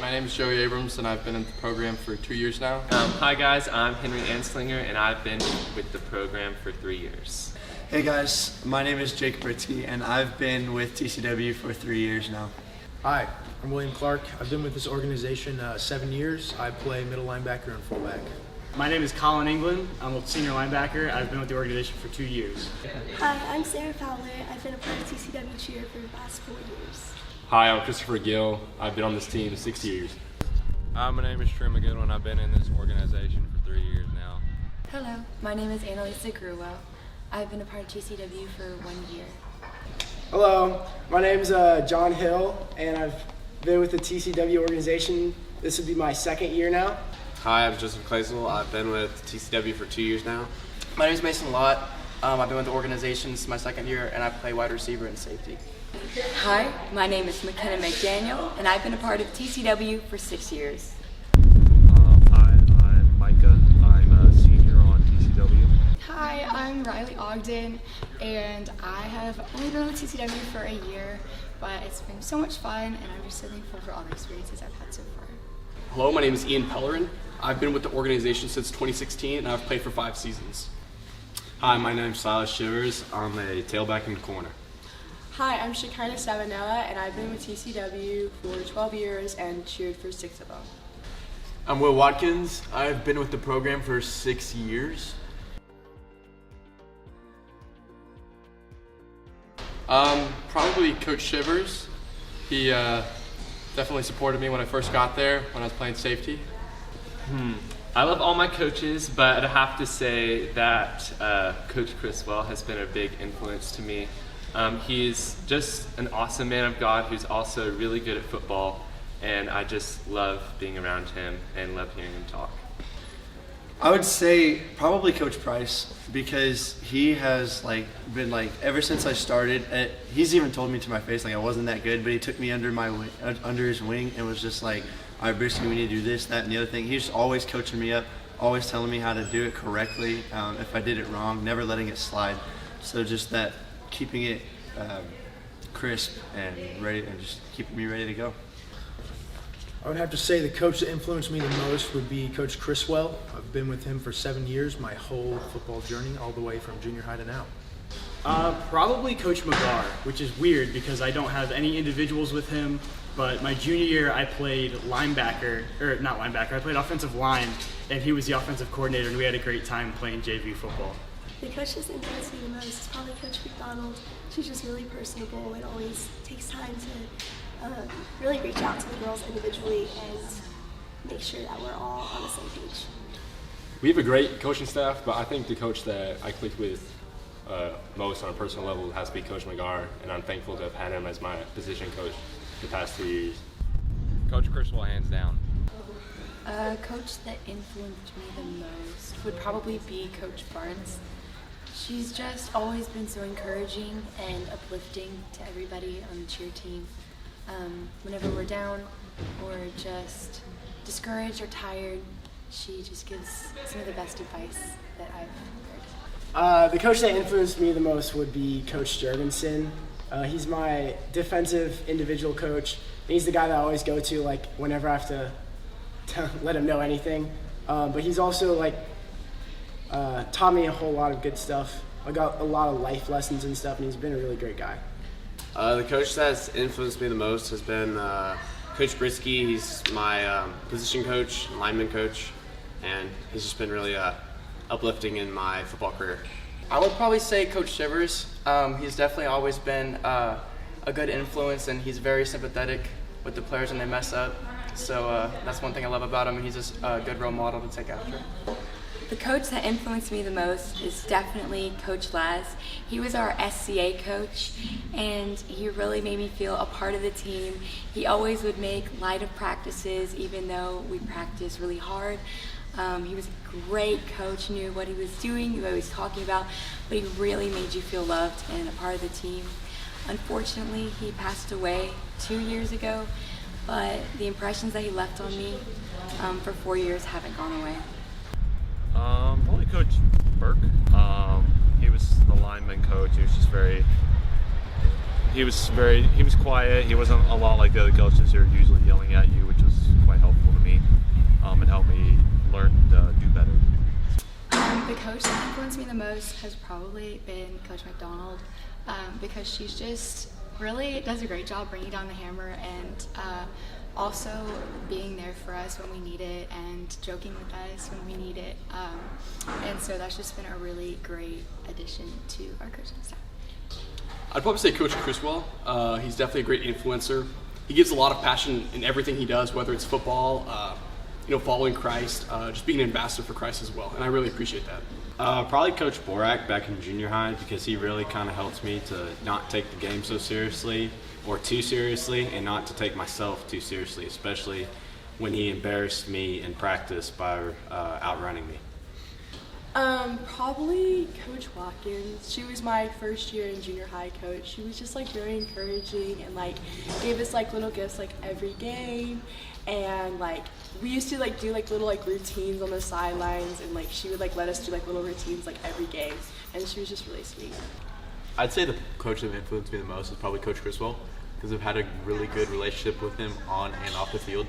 my name is Joey Abrams, and I've been in the program for 2 years now. Hi guys, I'm Henry Anslinger, and I've been with the program for 3 years. Hey guys, my name is Jake Britsky, and I've been with TCW for 3 years now. Hi, I'm William Clark. I've been with this organization 7 years. I play middle linebacker and fullback. My name is Colin England. I'm a senior linebacker. I've been with the organization for 2 years. Hi, I'm Sarah Fowler. I've been a part of TCW cheer for the past 4 years. Hi, I'm Christopher Gill. I've been on this team 6 years. Hi, my name is Trey McGoodwin. I've been in this organization for 3 years now. Hello, my name is Annalisa Gruwell. I've been a part of TCW for 1 year. Hello, my name is John Hill, and I've been with the TCW organization. This would be my 2nd year now. Hi, I'm Joseph Claisel. I've been with TCW for 2 years now. My name is Mason Lott. I've been with the organization since my 2nd year, and I play wide receiver and safety. Hi, my name is McKenna McDaniel, and I've been a part of TCW for 6 years. Hi, I'm Micah. I'm a senior on TCW. Hi, I'm Riley Ogden, and I have only been with TCW for a year, but it's been so much fun, and I'm just so thankful for all the experiences I've had so far. Hello, my name is Ian Pellerin. I've been with the organization since 2016, and I've played for 5 seasons. Hi, my name's Silas Shivers. I'm a tailback in the corner. Hi, I'm Shekinah Savanella, and I've been with TCW for 12 years and cheered for 6 of them. I'm Will Watkins. I've been with the program for 6 years. Probably Coach Shivers. He definitely supported me when I first got there when I was playing safety. I love all my coaches, but I'd have to say that Coach Criswell has been a big influence to me. He's just an awesome man of God who's also really good at football, and I just love being around him and love hearing him talk. I would say probably Coach Price, because he has been ever since I started. He's even told me to my face I wasn't that good, but he took me under his wing and was just like, all right, basically we need to do this, that, and the other thing. He's always coaching me up, always telling me how to do it correctly. If I did it wrong, never letting it slide. So just that, keeping it crisp and ready, and just keeping me ready to go. I would have to say the coach that influenced me the most would be Coach Criswell. I've been with him for 7 years, my whole football journey, all the way from junior high to now. Probably Coach McGar, which is weird because I don't have any individuals with him, but my junior year I played I played offensive line, and he was the offensive coordinator, and we had a great time playing JV football. The coach that's influenced me the most is probably Coach McDonald. She's just really personable and always takes time to really reach out to the girls individually and make sure that we're all on the same page. We have a great coaching staff, but I think the coach that I clicked with most on a personal level has to be Coach McGar, and I'm thankful to have had him as my position coach the past 3 years. Coach Criswell, hands down. A coach that influenced me the most would probably be Coach Barnes. She's just always been so encouraging and uplifting to everybody on the cheer team. Whenever we're down or just discouraged or tired, she just gives some of the best advice that I've heard. The coach that influenced me the most would be Coach Jurgensen. He's my defensive individual coach. He's the guy that I always go to whenever I have to let him know anything. But he's also taught me a whole lot of good stuff. I got a lot of life lessons and stuff, and he's been a really great guy. The coach that's influenced me the most has been Coach Britsky. He's my position coach, lineman coach, and he's just been really uplifting in my football career. I would probably say Coach Shivers. He's definitely always been a good influence, and he's very sympathetic with the players when they mess up. So that's one thing I love about him, and he's just a good role model to take after. The coach that influenced me the most is definitely Coach Laz. He was our SCA coach, and he really made me feel a part of the team. He always would make light of practices, even though we practiced really hard. He was a great coach, knew what he was doing, knew what he was talking about, but he really made you feel loved and a part of the team. Unfortunately, he passed away 2 years ago, but the impressions that he left on me for 4 years haven't gone away. Probably Coach Burke. He was the lineman coach. He was just he was quiet. He wasn't a lot like the other coaches who are usually yelling at you, which was quite helpful to me and helped me learn to do better. The coach that influenced me the most has probably been Coach McDonald, because she's just really does a great job bringing down the hammer and also being there for us when we need it and joking with us when we need it. And so that's just been a really great addition to our coaching staff. I'd probably say Coach Criswell. He's definitely a great influencer. He gives a lot of passion in everything he does, whether it's football, following Christ, just being an ambassador for Christ as well, and I really appreciate that. Probably Coach Borak back in junior high, because he really kind of helps me to not take the game so seriously or too seriously, and not to take myself too seriously, especially when he embarrassed me in practice by outrunning me. Probably Coach Watkins. She was my first year in junior high coach. She was just like very encouraging and like gave us like little gifts like every game, and like we used to like do like little like routines on the sidelines, and like she would like let us do like little routines like every game, and she was just really sweet. I'd say the coach that influenced me the most is probably Coach Criswell, because I've had a really good relationship with him on and off the field.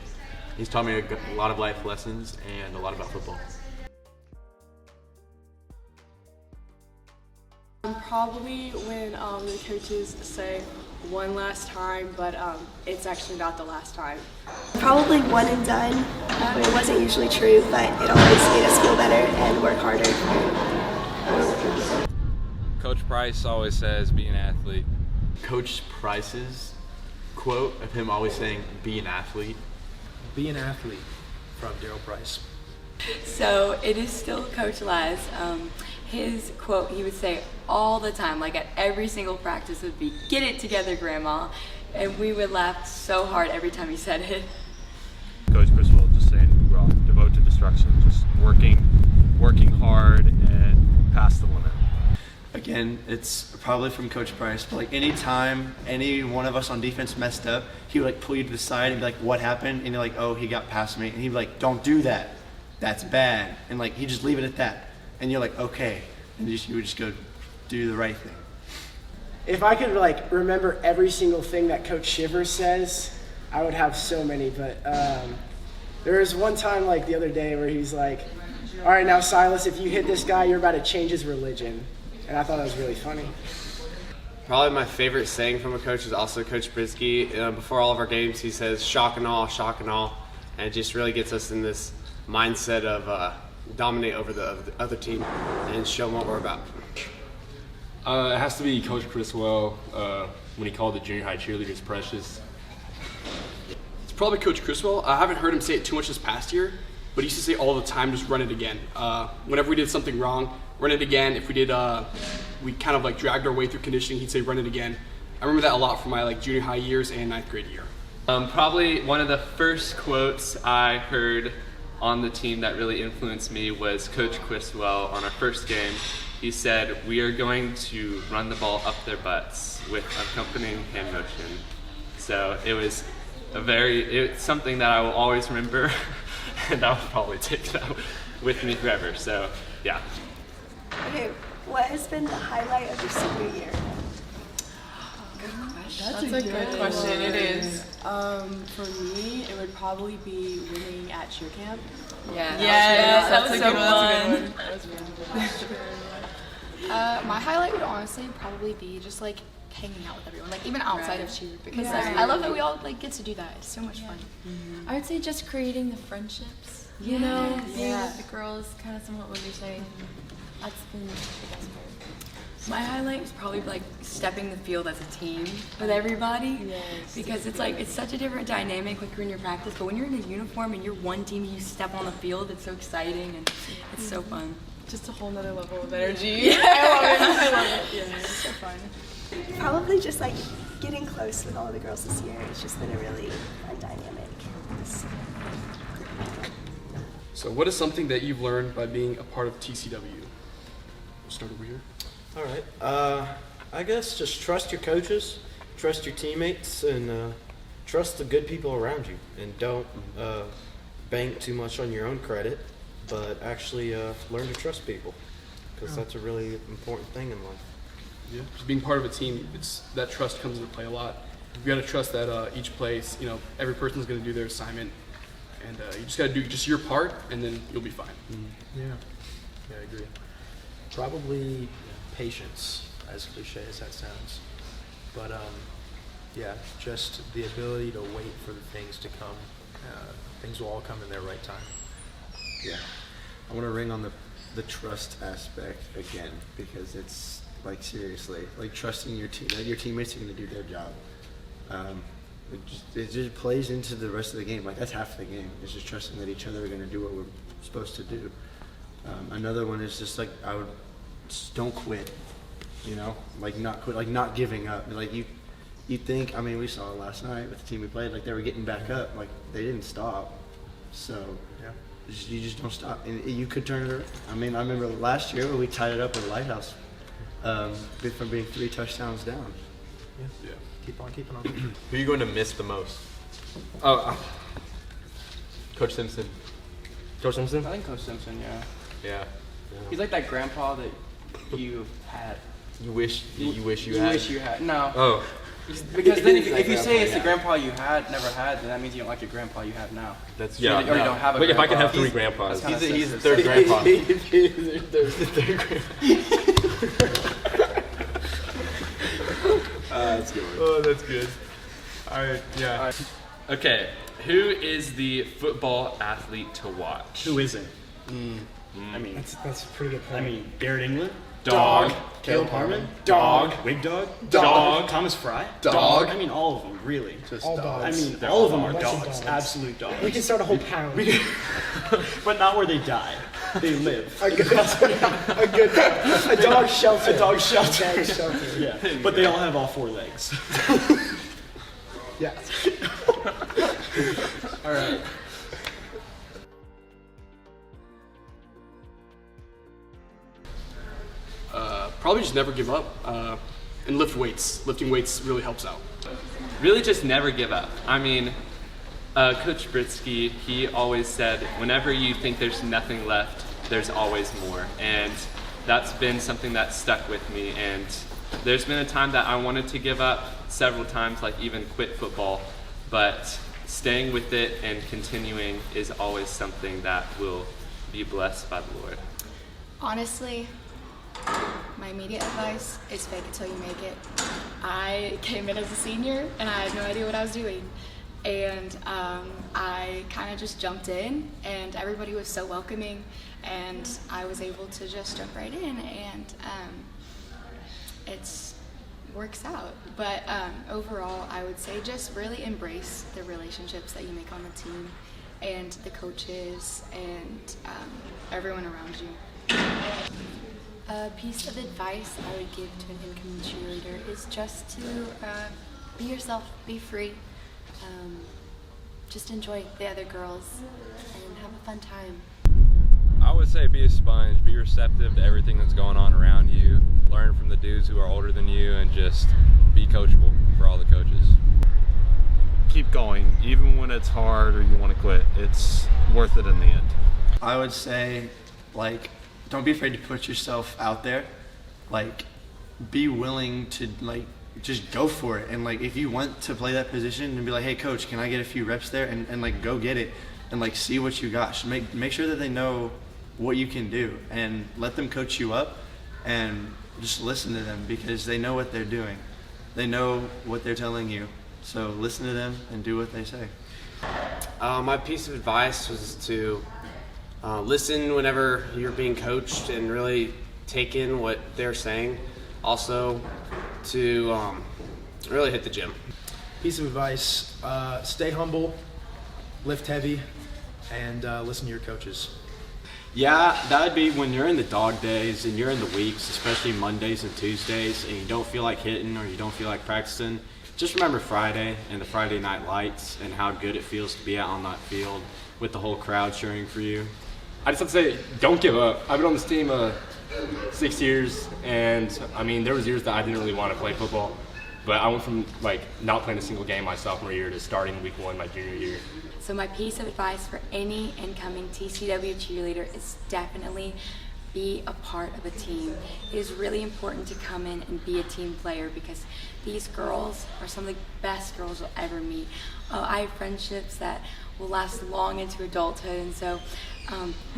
He's taught me a lot of life lessons and a lot about football. Probably when the coaches say one last time, but it's actually not the last time. Probably one and done. It wasn't usually true, but it always made us feel better and work harder. Coach Price always says, be an athlete. Coach Price's quote of him always saying, be an athlete. Be an athlete, from Daryl Price. So it is still Coach Laz. His quote he would say all the time, like at every single practice, would be, "Get it together, Grandma." And we would laugh so hard every time he said it. Coach Criswell just saying, well, devote to destruction, just working hard and past the limit. Again, it's probably from Coach Price, but like anytime any one of us on defense messed up, he would like pull you to the side and be like, "What happened?" And you're like, "Oh, he got past me." And he'd be like, "Don't do that. That's bad." And like he'd just leave it at that. And you're like, "Okay." And you would just go do the right thing. If I could like remember every single thing that Coach Shivers says, I would have so many. But there was one time like the other day where he's like, "All right, now Silas, if you hit this guy, you're about to change his religion." And I thought that was really funny. Probably my favorite saying from a coach is also Coach Brisky. Before all of our games, he says, shock and all, and it just really gets us in this mindset of dominate over the other team and show them what we're about. It has to be Coach Criswell when he called the junior high cheerleaders precious. It's probably Coach Criswell. I haven't heard him say it too much this past year, but he used to say all the time, just run it again. Whenever we did something wrong, run it again. If we did, we kind of like dragged our way through conditioning, he'd say run it again. I remember that a lot from my like junior high years and ninth grade year. Probably one of the first quotes I heard on the team that really influenced me was Coach Criswell on our first game. He said, "We are going to run the ball up their butts with accompanying hand motion." So it was it's something that I will always remember, and I'll probably take that with me forever. So yeah. Okay, what has been the highlight of your senior year? That's a good question. It is. For me, it would probably be winning at cheer camp. Yeah. Yes, that was so fun. That was really good. My highlight would honestly probably be just like hanging out with everyone, like even outside of cheer, because like, Yeah. I love that we all like get to do that. It's so much fun. I would say just creating the friendships, you know, being Yeah. with the girls, kind of somewhat what you're saying. That's been the best part. My highlight was probably like stepping the field as a team with everybody, because it's like it's such a different dynamic like you're in your practice, but when you're in a uniform and you're one team, you step on the field, it's so exciting and it's so fun. Just a whole nother level of energy. Yeah. I love it. I love it. Yeah, it's so fun. Probably just like getting close with all the girls this year. It's just been a really fun dynamic. So what is something that you've learned by being a part of TCW? We'll start over here. All right. I guess just trust your coaches, trust your teammates, and trust the good people around you. And don't bank too much on your own credit, but actually learn to trust people, because that's a really important thing in life. Yeah. Just being part of a team, that trust comes into play a lot. You got to trust that each place, every person's going to do their assignment And you just got to do just your part, and then you'll be fine. Yeah, I agree. Probably patience, as cliche as that sounds. But yeah, just the ability to wait for the things to come. Things will all come in their right time. Yeah. I want to ring on the trust aspect again, because it's like, seriously, like trusting your team, that your teammates are going to do their job. It just plays into the rest of the game. Like, that's half the game. It's just trusting that each other are going to do what we're supposed to do. Another one is just like, just don't quit. You know, like not quit, like not giving up. Like you think, I mean, we saw it last night with the team we played, like they were getting back up, like they didn't stop. So yeah, you just don't stop, and you could turn it around. I mean, I remember last year when we tied it up with Lighthouse from being 3 touchdowns down. Yeah. Keep on keeping on. Who are you going to miss the most? Coach Simpson. I think Coach Simpson, yeah. Yeah. He's like that grandpa that you had. You wish you had. Wish you had. No. Oh. Because then if you say it's the grandpa you never had, then that means you don't like your grandpa you have now. That's true. Or you don't have a grandpa. If I can have 3 grandpas. He's the third grandpa. He's the third grandpa. That's good. Oh, that's good. All right, yeah. Okay, who is the football athlete to watch? Who isn't? I mean, that's a pretty good point. I mean, Garrett England? Dog. Caleb Harmon? Dog. Wig Dog? Dog. Thomas Fry? Dog. I mean, all of them, really. Just all dogs. dogs. I mean, They're all of them all are dogs. dogs. Absolute dogs. We can start a whole pound. But not where they die. They live. a dog shelter. A dog shelter. Dog shelter. Yeah. But they all have all 4 legs. Yeah. All right. Probably just never give up and lift weights. Lifting weights really helps out. Really just never give up. I mean, Coach Britsky, he always said, whenever you think there's nothing left, there's always more. And that's been something that stuck with me. And there's been a time that I wanted to give up several times, like even quit football. But staying with it and continuing is always something that will be blessed by the Lord. Honestly, my immediate advice is fake it till you make it. I came in as a senior and I had no idea what I was doing. And I kind of just jumped in and everybody was so welcoming and I was able to just jump right in and it's works out. But overall, I would say just really embrace the relationships that you make on the team and the coaches and everyone around you. A piece of advice I would give to an incoming cheerleader is just to be yourself, be free, just enjoy the other girls and have a fun time. I would say be a sponge, be receptive to everything that's going on around you, learn from the dudes who are older than you, and just be coachable for all the coaches. Keep going, even when it's hard or you want to quit. It's worth it in the end. I would say, like, don't be afraid to put yourself out there. Like, be willing to, like, just go for it. And, like, if you want to play that position and be like, hey, coach, can I get a few reps there? And like, go get it and, like, see what you got. Just make sure that they know what you can do and let them coach you up and just listen to them because they know what they're doing. They know what they're telling you. So listen to them and do what they say. My piece of advice was to listen whenever you're being coached and really take in what they're saying. Also, to really hit the gym. Piece of advice, stay humble, lift heavy, and listen to your coaches. Yeah, that would be when you're in the dog days and you're in the weeks, especially Mondays and Tuesdays, and you don't feel like hitting or you don't feel like practicing. Just remember Friday and the Friday night lights and how good it feels to be out on that field with the whole crowd cheering for you. I just have to say, don't give up. I've been on this team 6 years, and I mean, there was years that I didn't really want to play football, but I went from like not playing a single game my sophomore year to starting week 1 my junior year. So my piece of advice for any incoming TCW cheerleader is definitely be a part of a team. It is really important to come in and be a team player because these girls are some of the best girls you'll ever meet. I have friendships that will last long into adulthood, and so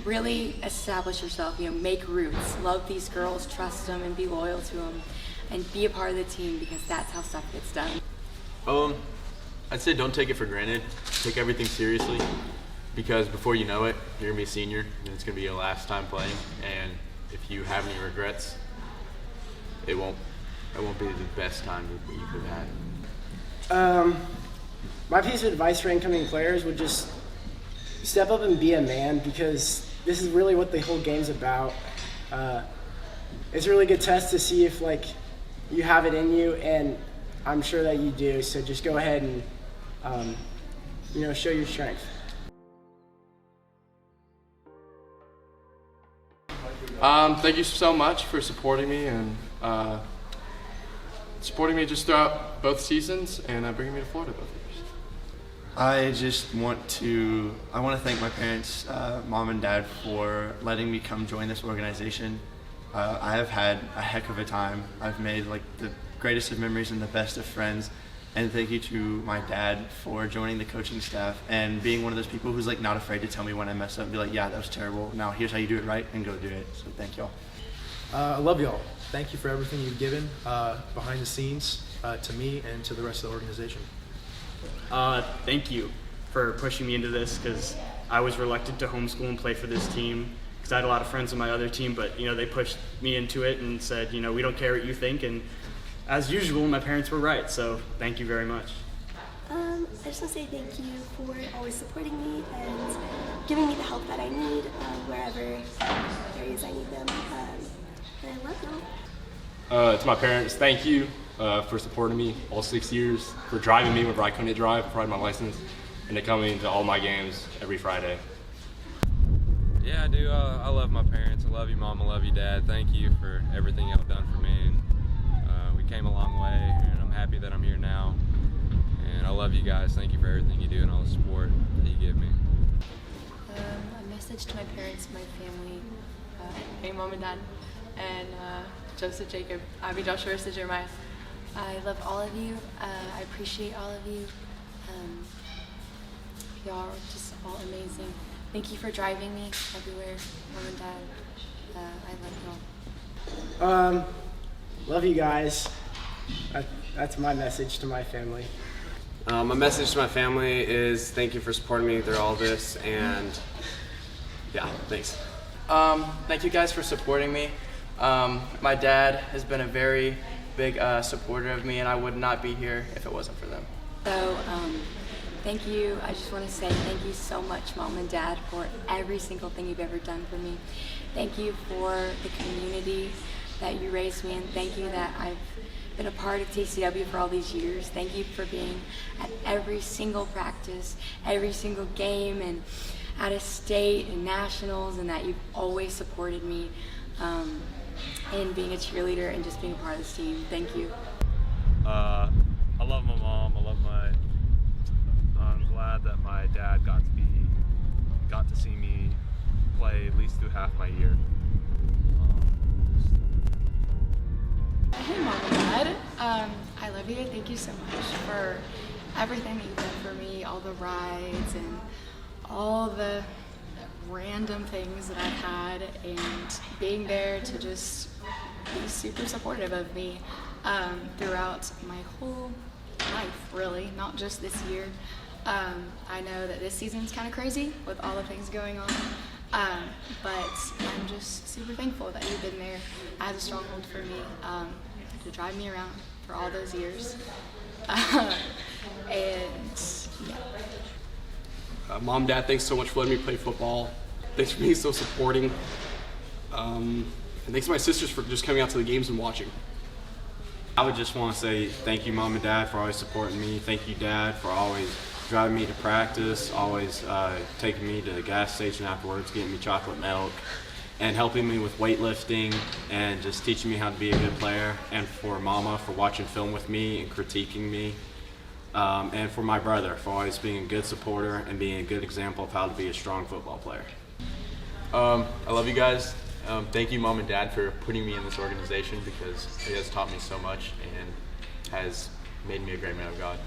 really establish yourself, make roots, love these girls, trust them, and be loyal to them, and be a part of the team because that's how stuff gets done. I'd say don't take it for granted. Take everything seriously, because before you know it, you're gonna be a senior, and it's gonna be your last time playing. And if you have any regrets, it won't be the best time that you could have had. My piece of advice for incoming players would just step up and be a man, because this is really what the whole game's about. It's a really good test to see if you have it in you, and I'm sure that you do. So just go ahead and show your strength. Thank you so much for supporting me and supporting me just throughout both seasons and bringing me to Florida both years. I want to thank my parents, mom and dad, for letting me come join this organization. I have had a heck of a time. I've made the greatest of memories and the best of friends. And thank you to my dad for joining the coaching staff and being one of those people who's not afraid to tell me when I mess up and be like, yeah, that was terrible. Now here's how you do it right, and go do it. So thank y'all. I love y'all. Thank you for everything you've given behind the scenes to me and to the rest of the organization. Thank you for pushing me into this, because I was reluctant to homeschool and play for this team because I had a lot of friends on my other team, but they pushed me into it and said, we don't care what you think, and as usual, my parents were right, so thank you very much. I just want to say thank you for always supporting me and giving me the help that I need wherever areas I need them. And I love y'all. To my parents, thank you for supporting me all 6 years, for driving me whenever I couldn't drive, for riding my license, and to coming to all my games every Friday. Yeah, I do. I love my parents. I love you, Mom. I love you, Dad. Thank you for everything y'all done for me. And, we came a long way, and I'm happy that I'm here now. And I love you guys. Thank you for everything you do and all the support that you give me. A message to my parents, my family, hey Mom and Dad, and Joseph, Jacob, Abby, Joshua, Rissa, Jeremiah. I love all of you. I appreciate all of you. Y'all are just all amazing. Thank you for driving me everywhere, Mom and Dad. I love y'all. Love you guys. That's my message to my family. My message to my family is thank you for supporting me through all this, and yeah, thanks. Thank you guys for supporting me. My dad has been a very big supporter of me, and I would not be here if it wasn't for them. So, thank you. I just want to say thank you so much, Mom and Dad, for every single thing you've ever done for me. Thank you for the community that you raised me in. Thank you that I've been a part of TCW for all these years. Thank you for being at every single practice, every single game, and out of state and nationals, and that you've always supported me in being a cheerleader and just being a part of this team. Thank you. I love my mom. I'm glad that my dad got to see me play at least through half my year. Hey Mom and Dad, I love you. Thank you so much for everything that you've done for me, all the rides and all the random things that I've had, and being there to just be super supportive of me throughout my whole life, really, not just this year. I know that this season's kind of crazy with all the things going on, but I'm just super thankful that you've been there as a stronghold for me, to drive me around for all those years. And yeah. Mom, Dad, thanks so much for letting me play football. Thanks for being so supporting. And thanks to my sisters for just coming out to the games and watching. I would just want to say thank you, Mom and Dad, for always supporting me. Thank you, Dad, for always driving me to practice, always taking me to the gas station afterwards, getting me chocolate milk, and helping me with weightlifting, and just teaching me how to be a good player. And for Mama for watching film with me and critiquing me. And for my brother for always being a good supporter and being a good example of how to be a strong football player. I love you guys. Thank you, Mom and Dad, for putting me in this organization because it has taught me so much and has made me a great man of God.